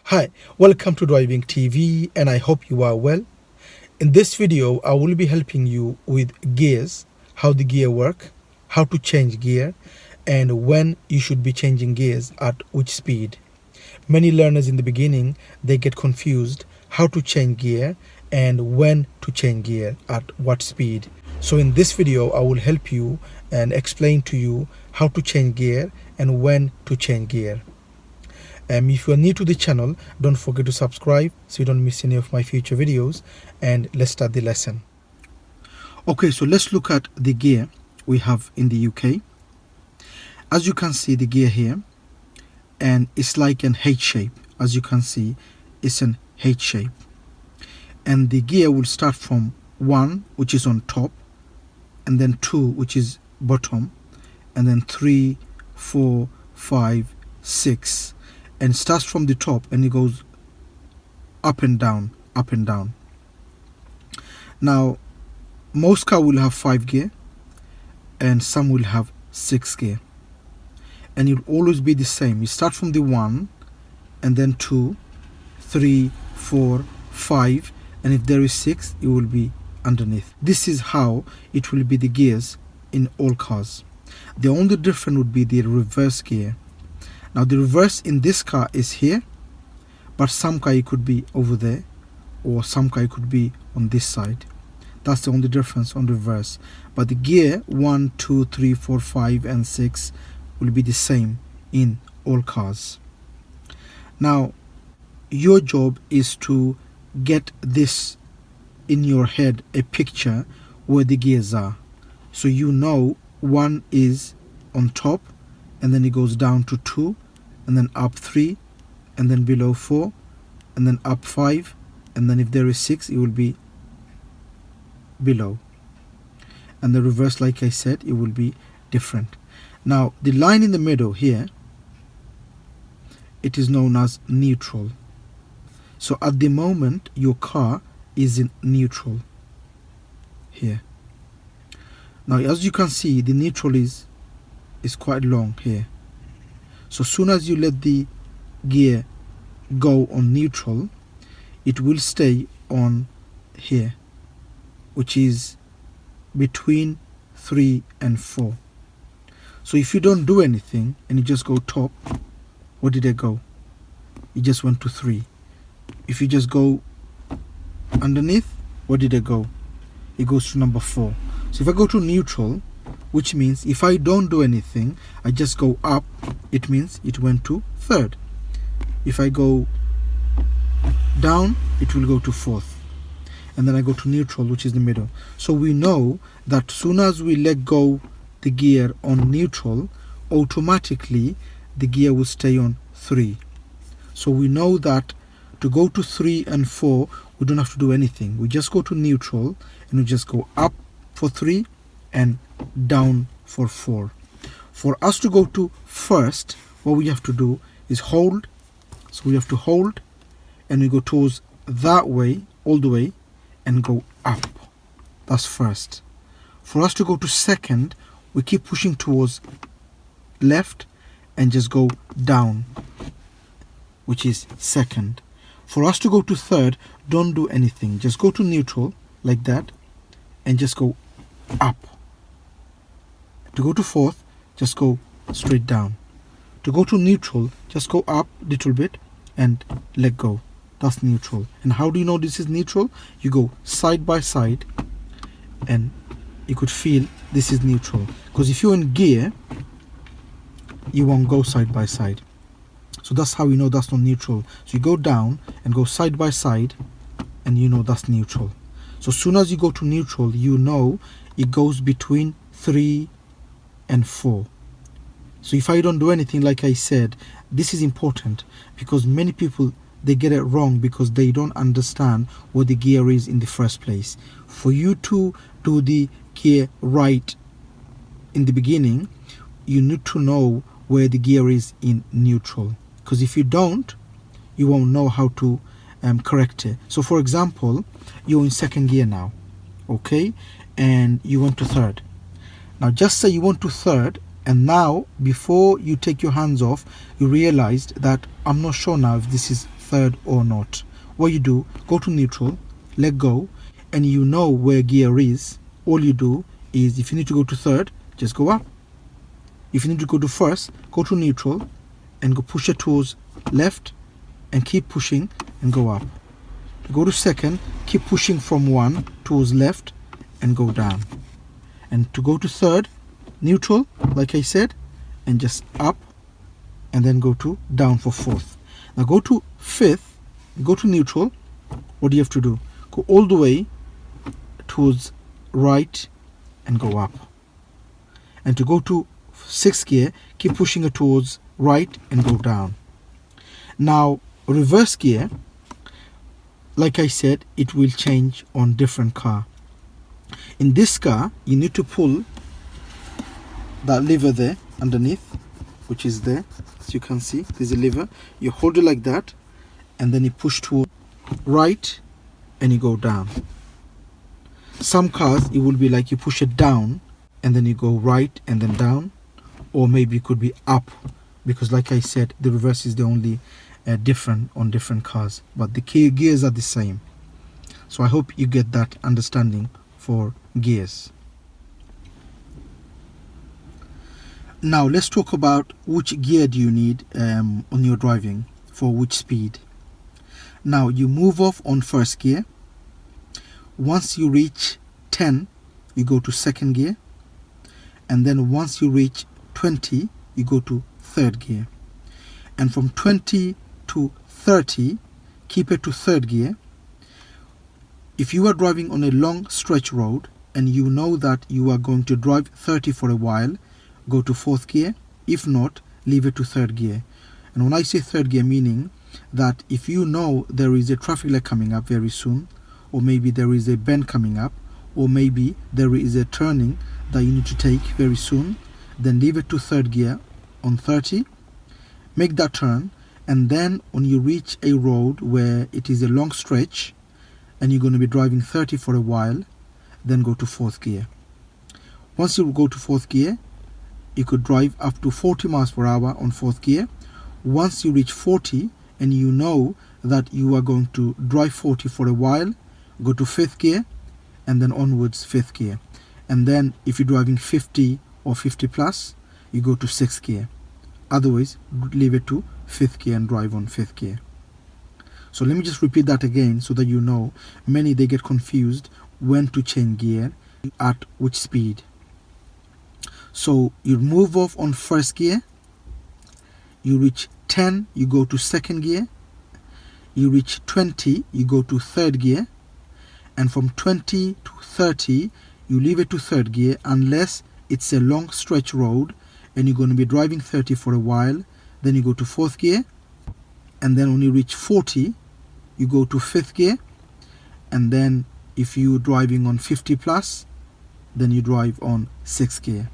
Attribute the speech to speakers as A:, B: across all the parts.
A: Hi, welcome to Driving TV and I hope you are well. In this video, I will be helping you with gears, how the gear work, how to change gear, and when you should be changing gears at which speed. Many learners in the beginning, they get confused how to change gear and when to change gear at what speed. So in this video, I will help you and explain to you how to change gear and when to change gear. If you are new to the channel, don't forget to subscribe so you don't miss any of my future videos, and let's start the lesson. Okay, so let's look at the gear we have in the UK. As you can see, the gear here, and it's like an H shape. As you can see, it's an H shape, and the gear will start from 1, which is on top, and then 2, which is bottom, and then 3, 4, 5, 6, and starts from the top and it goes up and down, up and down. Now, most car will have 5 gear and some will have 6 gear, and it will always be the same. You start from the 1 and then 2, 3, 4, 5, and if there is 6, it will be underneath. This is how it will be the gears in all cars. The only difference would be the reverse gear. Now the reverse in this car is here, but some car it could be over there, or some car it could be on this side. That's the only difference on reverse. But the gear 1, 2, 3, 4, 5 and 6 will be the same in all cars. Now your job is to get this in your head, a picture where the gears are. So you know 1 is on top, and then it goes down to 2, and then up 3, and then below 4, and then up 5, and then if there is 6, it will be below. And the reverse, like I said, it will be different. Now the line in the middle here, it is known as neutral. So at the moment your car is in neutral here. Now as you can see, the neutral is quite long here. So soon as you let the gear go on neutral, it will stay on here, which is between 3 and 4. So if you don't do anything and you just go top, where did it go? It just went to 3. If you just go underneath, where did it go? It goes to number 4. So if I go to neutral, which means if I don't do anything, I just go up, it means it went to 3rd. If I go down, it will go to 4th. And then I go to neutral, which is the middle. So we know that soon as we let go the gear on neutral, automatically the gear will stay on 3. So we know that to go to 3 and 4, we don't have to do anything. We just go to neutral and we just go up for 3 and down for 4. For us to go to first, what we have to do is hold. So we have to hold and we go towards that way, all the way, and go up. That's first. For us to go to second, we keep pushing towards left and just go down, which is second. For us to go to third, don't do anything. Just go to neutral like that and just go up. To go to fourth, just go straight down. To go to neutral, just go up a little bit and let go. That's neutral. And how do you know this is neutral? You go side by side and you could feel this is neutral. Because if you're in gear, you won't go side by side. So that's how you know that's not neutral. So you go down and go side by side and you know that's neutral. So as soon as you go to neutral, you know it goes between 3 and 4. So if I don't do anything, like I said, this is important because many people, they get it wrong because they don't understand what the gear is in the first place. For you to do the gear right in the beginning, you need to know where the gear is in neutral. Because if you don't, you won't know how to correct it. So for example, you're in second gear now, okay, and you went to third. Now just say you went to third, and now before you take your hands off, you realized that I'm not sure now if this is third or not. What you do, go to neutral, let go, and you know where gear is. All you do is, if you need to go to third, just go up. If you need to go to first, go to neutral and go push it towards left and keep pushing and go up. To go to second, keep pushing from one towards left and go down. And to go to third, neutral, like I said, and just up, and then go to down for fourth. Now go to fifth, go to neutral. What do you have to do? Go all the way towards right and go up. And to go to sixth gear, keep pushing it towards right and go down. Now reverse gear, like I said, it will change on different car. In this car, you need to pull that lever there underneath, which is there. As you can see, there's a lever. You hold it like that, and then you push to right and you go down. Some cars, it will be like you push it down and then you go right and then down, or maybe it could be up, because like I said, the reverse is the only different on different cars, but the key gears are the same. So I hope you get that understanding for gears. Now let's talk about which gear do you need on your driving for which speed. Now you move off on first gear. Once you reach 10, you go to second gear, and then once you reach 20, you go to third gear, and from 20 to 30, keep it to third gear. If you are driving on a long stretch road and you know that you are going to drive 30 for a while, go to fourth gear. If not, leave it to third gear. And when I say third gear, meaning that if you know there is a traffic light coming up very soon, or maybe there is a bend coming up, or maybe there is a turning that you need to take very soon, then leave it to third gear on 30, make that turn, and then when you reach a road where it is a long stretch and you're going to be driving 30 for a while, then go to fourth gear. Once you go to fourth gear, you could drive up to 40 miles per hour on fourth gear. Once you reach 40 and you know that you are going to drive 40 for a while, go to fifth gear and then onwards fifth gear. And then if you're driving 50 or 50 plus, you go to sixth gear. Otherwise, leave it to fifth gear and drive on fifth gear. So let me just repeat that again so that you know. Many, they get confused when to change gear at which speed. So you move off on first gear, you reach 10, you go to second gear, you reach 20, you go to third gear, and from 20 to 30, you leave it to third gear unless it's a long stretch road and you're going to be driving 30 for a while. Then you go to fourth gear, and then when you reach 40, you go to fifth gear, and then if you're driving on 50 plus, then you drive on sixth gear,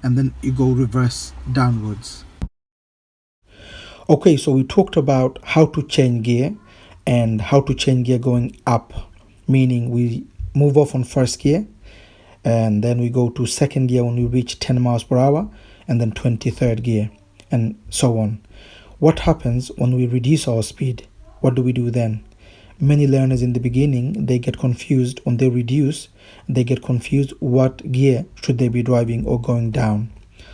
A: and then you go reverse downwards. Okay, so we talked about how to change gear and how to change gear going up, meaning we move off on first gear and then we go to second gear when we reach 10 miles per hour, and then 23rd gear, and so on. What happens when we reduce our speed? What do we do then? Many learners in the beginning, they get confused. When they reduce, they get confused what gear should they be driving or going down.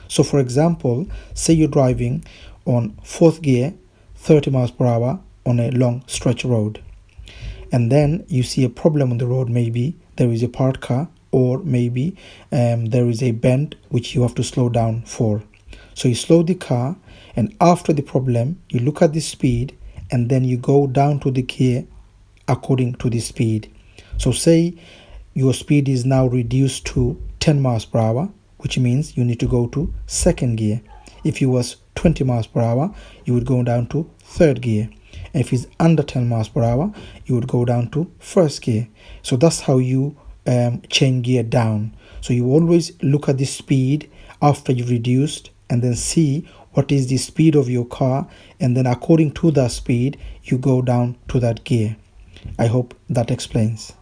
A: So for example, say you're driving on fourth gear, 30 miles per hour on a long stretch road, and then you see a problem on the road. Maybe there is a parked car, or maybe there is a bend which you have to slow down for. So you slow the car, and after the problem, you look at the speed, and then you go down to the gear according to the speed. So say your speed is now reduced to 10 miles per hour, which means you need to go to second gear. If it was 20 miles per hour, you would go down to third gear. And if it's under 10 miles per hour, you would go down to first gear. So that's how you change gear down. So you always look at the speed after you've reduced, and then see what is the speed of your car, and then according to that speed, you go down to that gear. I hope that explains.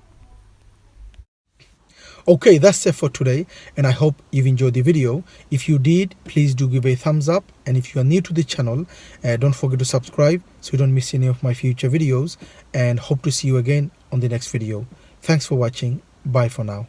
A: Okay, that's it for today, and I hope you've enjoyed the video. If you did, please do give a thumbs up, and if you are new to the channel, don't forget to subscribe so you don't miss any of my future videos, and hope to see you again on the next video. Thanks for watching. Bye for now.